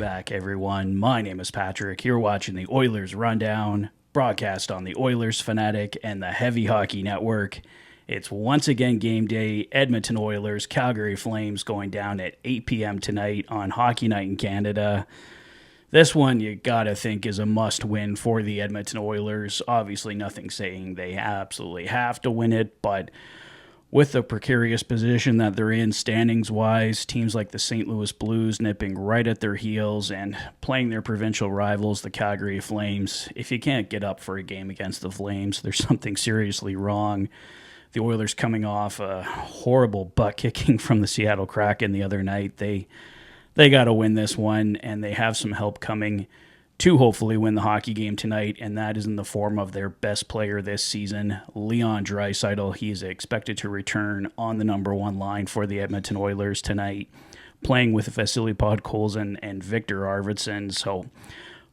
back, everyone. My name is Patrick. You're watching the Oilers Rundown, broadcast on the Oilers Fanatic and the Heavy Hockey Network. It's once again game day. Edmonton Oilers, Calgary Flames going down at 8 p.m. tonight on Hockey Night in Canada. This one you gotta think is a must-win for the Edmonton Oilers. Obviously, nothing saying they absolutely have to win it, but with the precarious position that they're in standings-wise, teams like the St. Louis Blues nipping right at their heels and playing their provincial rivals, the Calgary Flames. If you can't get up for a game against the Flames, there's something seriously wrong. The Oilers coming off a horrible butt-kicking from the Seattle Kraken the other night. They got to win this one, and they have some help coming to hopefully win the hockey game tonight, and that is in the form of their best player this season, Leon Draisaitl. He is expected to return on the number one line for the Edmonton Oilers tonight, playing with Vasily Podkolzin and Victor Arvidsson. So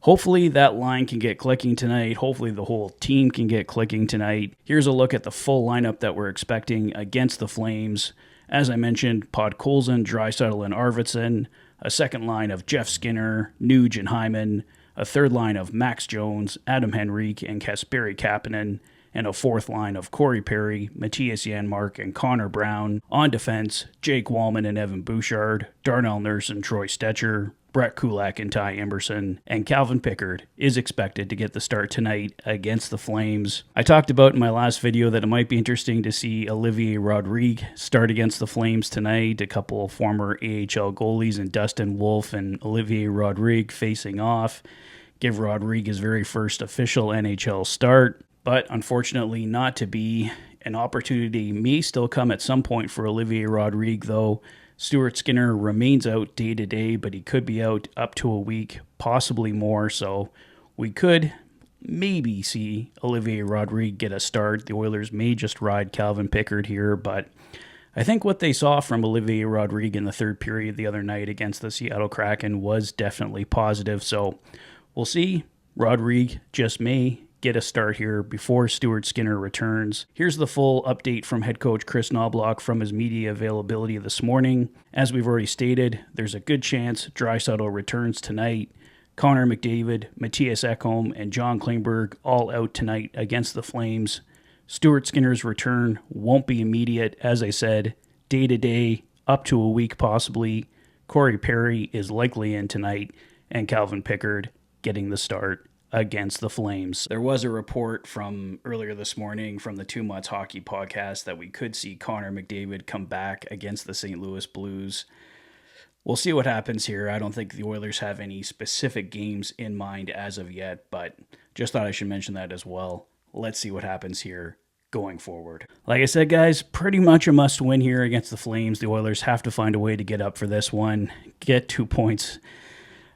hopefully that line can get clicking tonight. Hopefully the whole team can get clicking tonight. Here's a look at the full lineup that we're expecting against the Flames. As I mentioned, Podkolzin, Draisaitl, and Arvidsson. A second line of Jeff Skinner, Nuge, and Hyman. A third line of Max Jones, Adam Henrique, and Kasperi Kapanen, and a fourth line of Corey Perry, Matthias Janmark, and Connor Brown. On defense, Jake Wallman and Evan Bouchard, Darnell Nurse and Troy Stetcher, Brett Kulak and Ty Emberson, and Calvin Pickard is expected to get the start tonight against the Flames. I talked about in my last video that it might be interesting to see Olivier Rodrigue start against the Flames tonight. A couple of former AHL goalies and Dustin Wolf and Olivier Rodrigue facing off. Give Rodrigue his very first official NHL start, but unfortunately not to be. An opportunity may still come at some point for Olivier Rodrigue, though. Stuart Skinner remains out day-to-day, but he could be out up to a week, possibly more, so we could maybe see Olivier Rodrigue get a start. The Oilers may just ride Calvin Pickard here, but I think what they saw from Olivier Rodrigue in the third period the other night against the Seattle Kraken was definitely positive, so we'll see. Rodrigue just may get a start here before Stuart Skinner returns. Here's the full update from head coach Chris Knobloch from his media availability this morning. As we've already stated, there's a good chance Draisaitl returns tonight. Connor McDavid, Matthias Ekholm, and John Klingberg all out tonight against the Flames. Stuart Skinner's return won't be immediate, as I said, day-to-day, up to a week possibly. Corey Perry is likely in tonight, and Calvin Pickard getting the start against the Flames. There was a report from earlier this morning from the Two Mutts Hockey Podcast that we could see Connor McDavid come back against the St. Louis Blues. We'll see what happens here. I don't think the Oilers have any specific games in mind as of yet, but just thought I should mention that as well. Let's see what happens here going forward. Like I said, guys, pretty much a must-win here against the Flames. The Oilers have to find a way to get up for this one, get 2 points,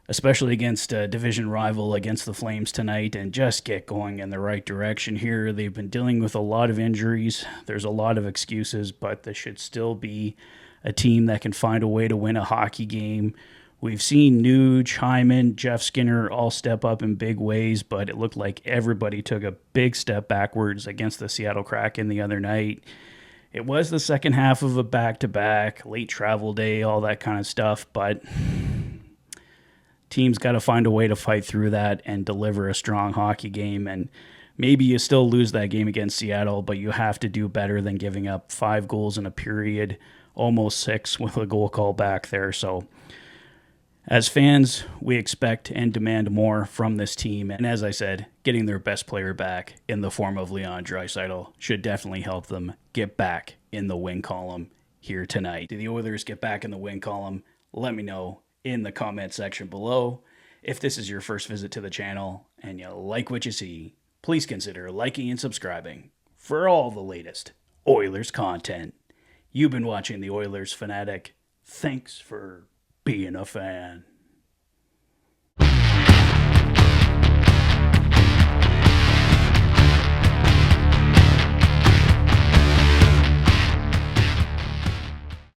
especially against a division rival against the Flames tonight, and just get going in the right direction here. They've been dealing with a lot of injuries. There's a lot of excuses, but this should still be a team that can find a way to win a hockey game. We've seen Nuge, Hyman, Jeff Skinner all step up in big ways, but it looked like everybody took a big step backwards against the Seattle Kraken the other night. It was the second half of a back-to-back, late travel day, all that kind of stuff, but team's got to find a way to fight through that and deliver a strong hockey game. And maybe you still lose that game against Seattle, but you have to do better than giving up 5 goals in a period, almost 6 with a goal call back there. So as fans, we expect and demand more from this team. And as I said, getting their best player back in the form of Leon Draisaitl should definitely help them get back in the win column here tonight. Do the Oilers get back in the win column? Let me know in the comment section below. If this is your first visit to the channel and you like what you see, please consider liking and subscribing for all the latest Oilers content. You've been watching the Oilers Fanatic. Thanks for being a fan.